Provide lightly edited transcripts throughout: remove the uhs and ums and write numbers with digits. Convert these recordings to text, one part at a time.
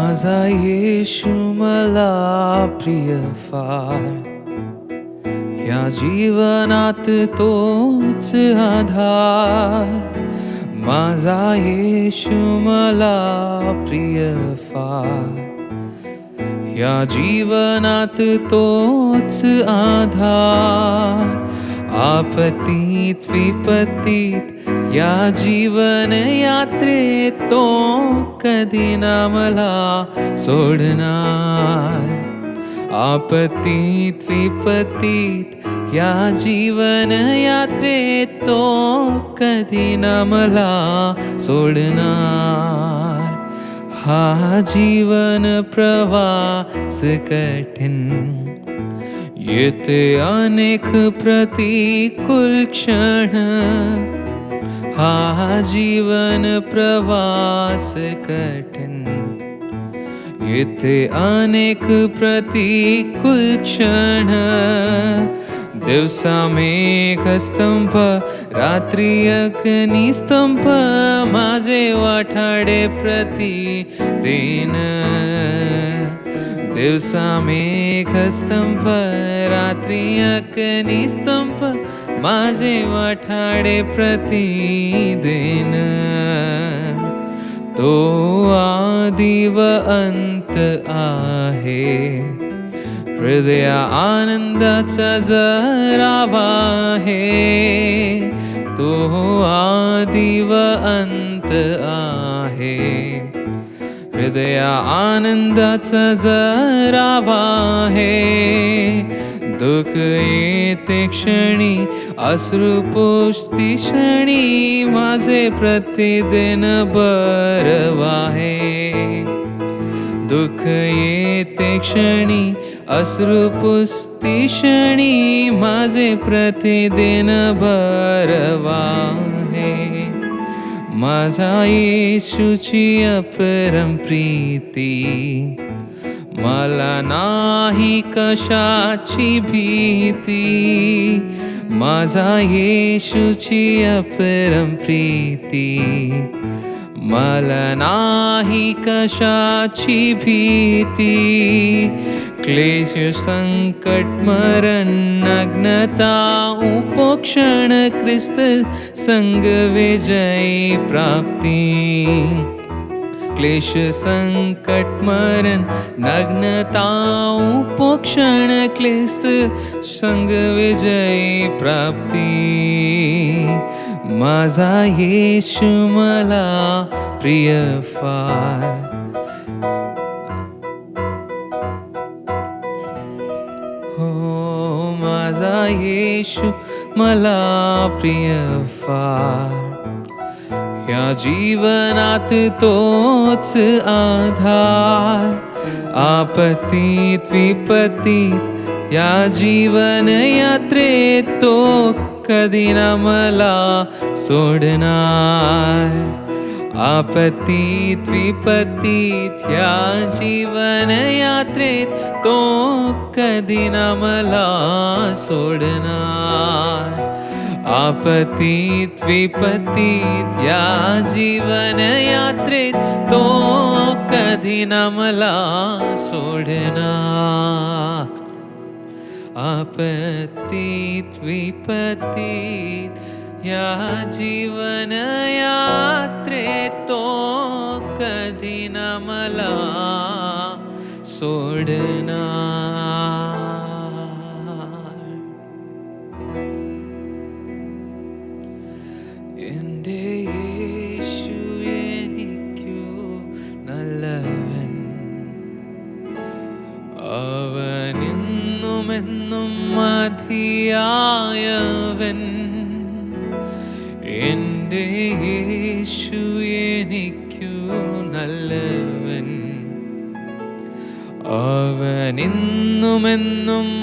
माझा येशू मला प्रिय फार, या जीवनात तोच आधार. माझा येशू मला प्रिय फार, या जीवनात तोच आधार. आपत्तीत विपत्तीत या जीवन यात्रेत तो कधी ना मला सोडणार. आपत्तीत विपत्तीत या जीवन यात्रेत तो कधी ना मला सोडणार. हा जीवन प्रवास कठीण, येते अनेक प्रतिकूल क्षण. हा जीवन प्रवास कठीण, येते अनेक प्रतिकूल क्षण. दिवसा मेघस्तंभ, रात्री अग्निस्तंभ, माझे वाठाडे प्रतिदिन. दिवसा मेघस्तंभ, रात्री अग्निस्तंभ, माझे वाठाडे प्रतिदिन. तो आदि व अंत आहे, हृदय आनंदाचा जरावा आहे. तो आदि व अंत आहे, हृदय आनंदाचा जरावा आहे. दुःख येते क्षणी, अश्रू पुसती क्षणी, माझे प्रतिदिन बरं आहे. दुःख येते क्षणी, अश्रू पुसती क्षणी, माझे प्रतिदिन बरं आहे. माझा येशूची अपरम प्रीती, मला नाही कशाची भीती. माझा येशूची अपरम प्रीती, मला नाही कशाची भीती. क्लेश संकट मरण नग्नता उपोक्षण, ख्रिस्त संग विजयी प्राप्ती. क्लेश संकट मरण नग्नता उपोक्षण, ख्रिस्त संग विजयी प्राप्ती. माझा येशू मला प्रिय फार, हो माझा येशू मला प्रिय फार. या जीवनात तोच आधार. आपत्तीत विपत्तीत या जीवन यात्रेत तो कधी ना मला सोडणार. आपत्तीत विपत्तीत या जीवन यात्रेत तो कधी ना मला सोडणार. आपत्तीत विपत्तीत या जीवन यात्रेत तो कधी ना मला सोडणार. आपत्तीत विपत्तीत या जीवन यात्रेत तो कधी ना मला सोडणार. എൻ്റെ യേശു എനിക്കു നല്ലവൻ, അവനെന്നുമെന്നും മതിയായവൻ. എൻ്റെ യേശു എനിക്കു നല്ലവൻ, അവനെന്നുമെന്നും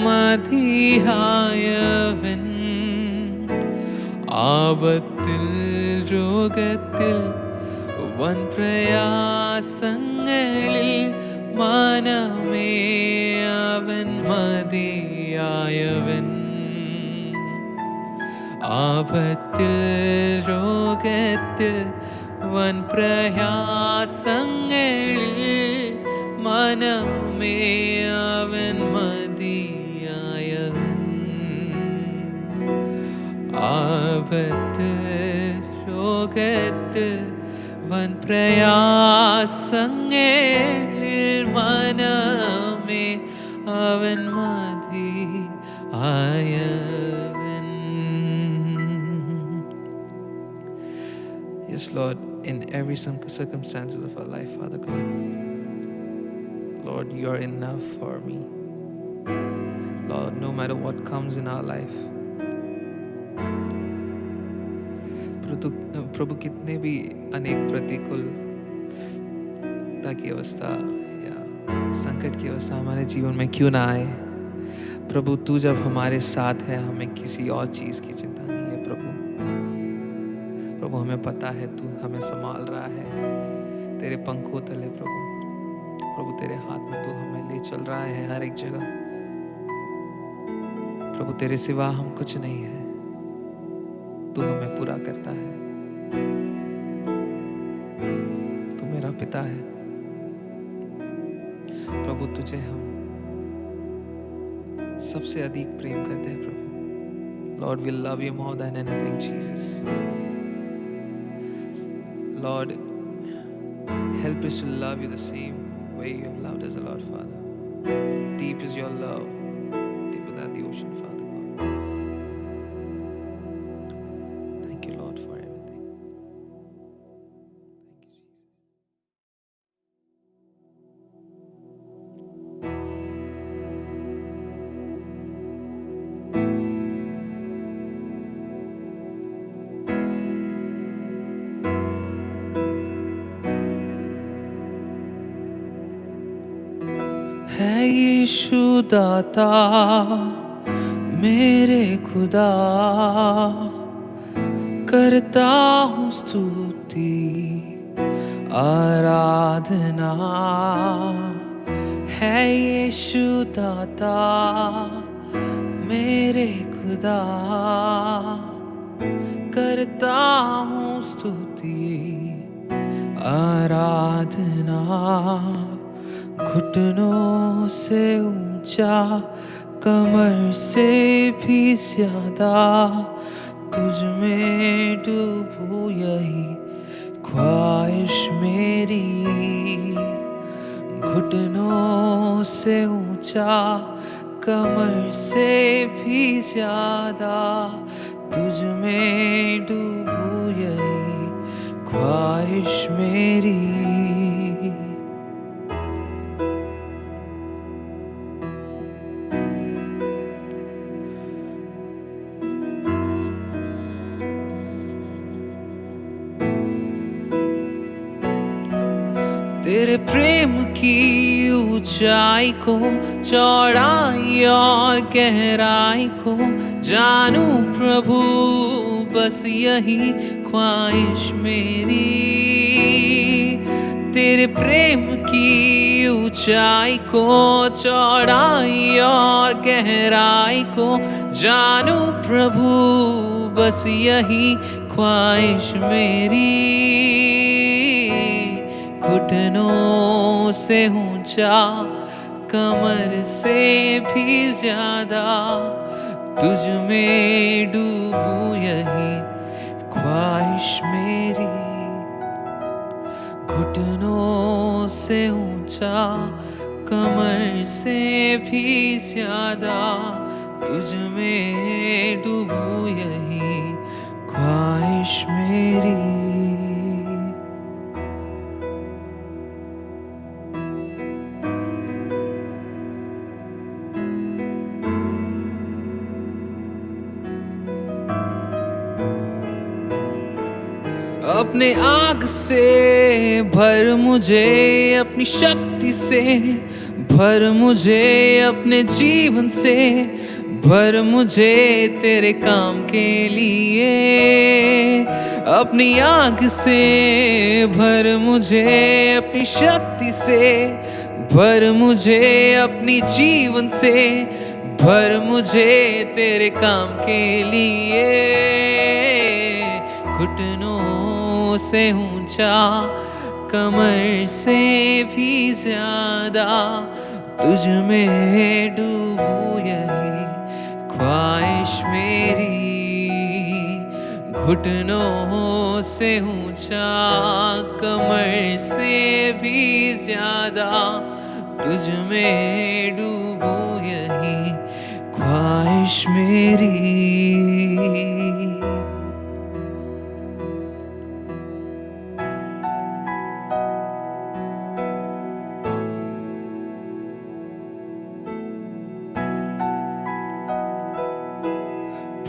മതിയായവൻ. ആപത്തിൽ രോഗത്തിൽ വൻ പ്രയാസങ്ങളിൽ മനമേ അവൻ മതിയായവൻ. ആപത്തിൽ രോഗത്തിൽ വൻ പ്രയാസങ്ങളിൽ മനമേ അവൻ മതിയായവൻ ആപത്ത് രോഗത്ത് വൻ പ്രയാസങ്ങളിൽ മനമേ അവൻ മതിയായവൻ. Yes, Lord, in every circumstances of our life, Father God, Lord, you're enough for me. Lord, no matter what comes in our life, प्रभु कितने भी अनेक प्रतिकूलता की अवस्था या संकट की अवस्था हमारे जीवन में क्यों ना आए, प्रभु तू जब हमारे साथ है हमें किसी और चीज़ की चिंता नहीं है। प्रभु हमें पता है तू हमें संभाल रहा है तेरे पंखों तले। प्रभु तेरे हाथ में तू हमें ले चल रहा है हर एक जगह। प्रभु तेरे सिवा हम कुछ नहीं है, तू हमें पूरा करता है। तू मेरा पिता है प्रभु, तुझे हम सबसे अधिक प्रेम करते हैं प्रभु। Lord, we love you more than anything, Jesus. Lord, help us to love you the same way you have loved us, Lord Father. Deep is your love, deeper than the ocean, Father God. Thank you, Lord, for everything. Thank you, Jesus. है यीशु दाता मेरे खुदा, करता हूँ स्तुति आराधना। है यीशु दाता मेरे खुदा, करता हूँ स्तुति आराधना। घुटनों से ऊंचा कमर से भी ज्यादा तुझ में डूबूं, यही ख्वाहिश मेरी। घुटनों से ऊंचा कमर से भी ज्यादा तुझ में डूबूं, यही ख्वाहिश मेरी। तेरे प्रेम की ऊंचाई को, चौड़ाई और गहराई को जानूं प्रभु, बस यही ख्वाहिश मेरी। तेरे प्रेम की ऊंचाई को, चौड़ाई और गहराई को जानूं प्रभु, बस यही ख्वाहिश मेरी। घुटनों से ऊंचा कमर से भी ज्यादा तुझ में डूबूं, यही ख्वाहिश मेरी। घुटनों से ऊंचा कमर से भी ज्यादा तुझ में डूबूं, यही ख्वाहिश मेरी। अपने आग से भर मुझे, अपनी शक्ति से भर मुझे, अपने जीवन से भर मुझे तेरे काम के लिए। अपनी आग से भर मुझे, अपनी शक्ति से भर मुझे, अपनी जीवन से भर मुझे तेरे काम के लिए। घुटनों से ऊंचा कमर से भी ज्यादा तुझ में डूबूं, यही ख्वाहिश मेरी। घुटनों से ऊंचा, कमर से भी ज्यादा तुझ में डूबूं, यही ख्वाहिश मेरी।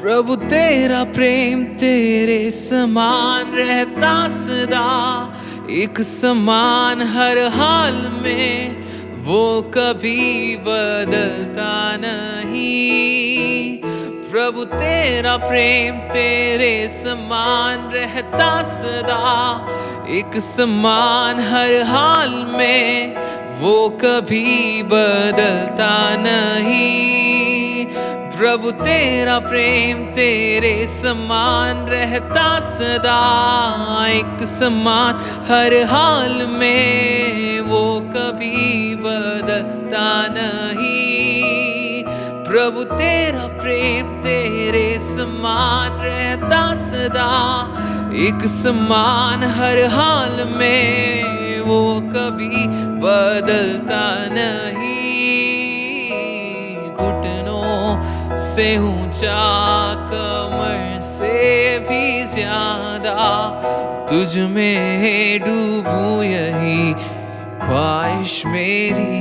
प्रभु तेरा प्रेम तेरे समान रहता सदा, एक समान हर हाल में, वो कभी बदलता नहीं। प्रभु तेरा प्रेम तेरे समान रहता सदा, एक समान हर हाल में, वो कभी बदलता नहीं। प्रभु तेरा प्रेम तेरे समान रहता सदा, एक समान हर हाल में, वो कभी बदलता नहीं। प्रभु तेरा प्रेम तेरे समान रहता सदा, एक समान हर हाल में, वो कभी बदलता नहीं। घुटनों से ऊंचा, कमर से भी ज्यादा तुझ में डूबूं, यही ख्वाहिश मेरी।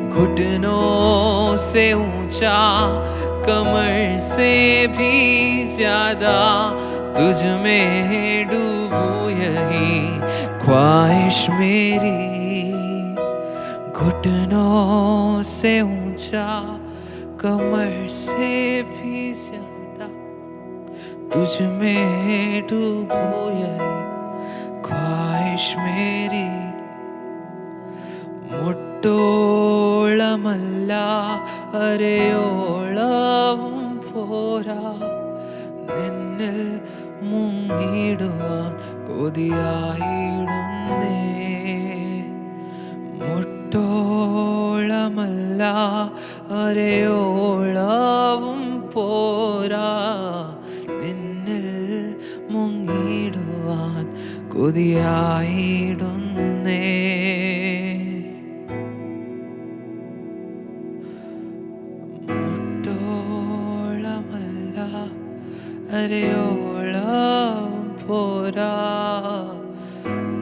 घुटनों से ऊंचा, कमर से भी ज्यादा तुझ में डूबूं, यही ख्वाहिश मेरी। घुटनों से ऊंचा, कमर से भी ज्यादा तुझ में डूबूं, यही ख्वाहिश मेरी। മുട്ടോളമല്ല അരയോളവും പോരാ, നിന്നിൽ മുങ്ങിടുവാൻ കൊതിയായിടുന്നേ. മുട്ടോളമല്ല അരയോളവും പോരാ, നിന്നിൽ മുങ്ങിടുവാൻ കൊതിയായിടുന്നേ. അരയോളം പോരാ,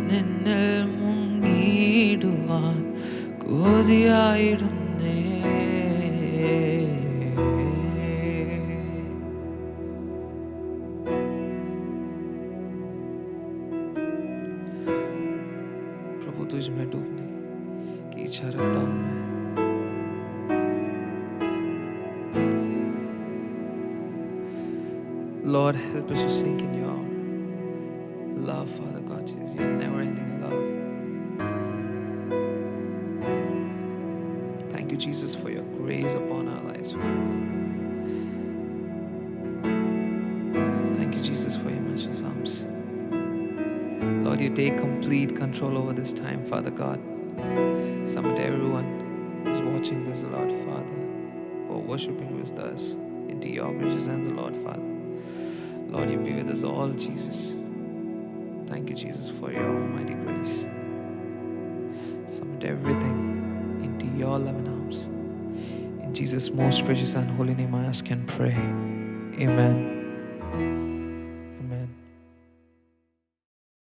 നിന്നിൽ മുങ്ങിടുവാൻ കൊതിയായിടുന്നേ. प्रभु तुझ में डूबने की इच्छा रखता हूँ मैं। Lord, help us to sink in your love, Father God, Jesus, your never-ending love. Thank you, Jesus, for your grace upon our lives. Thank you, Jesus, for your precious arms. Lord, you take complete control over this time, Father God. Summit everyone who's watching this, Lord, Father, or worshiping with us into your gracious hands, Lord, Father. Lord, you be with us all, Jesus. Thank you, Jesus, for your almighty grace. Submit everything into your loving arms. In Jesus' most precious and holy name I ask and pray. Amen.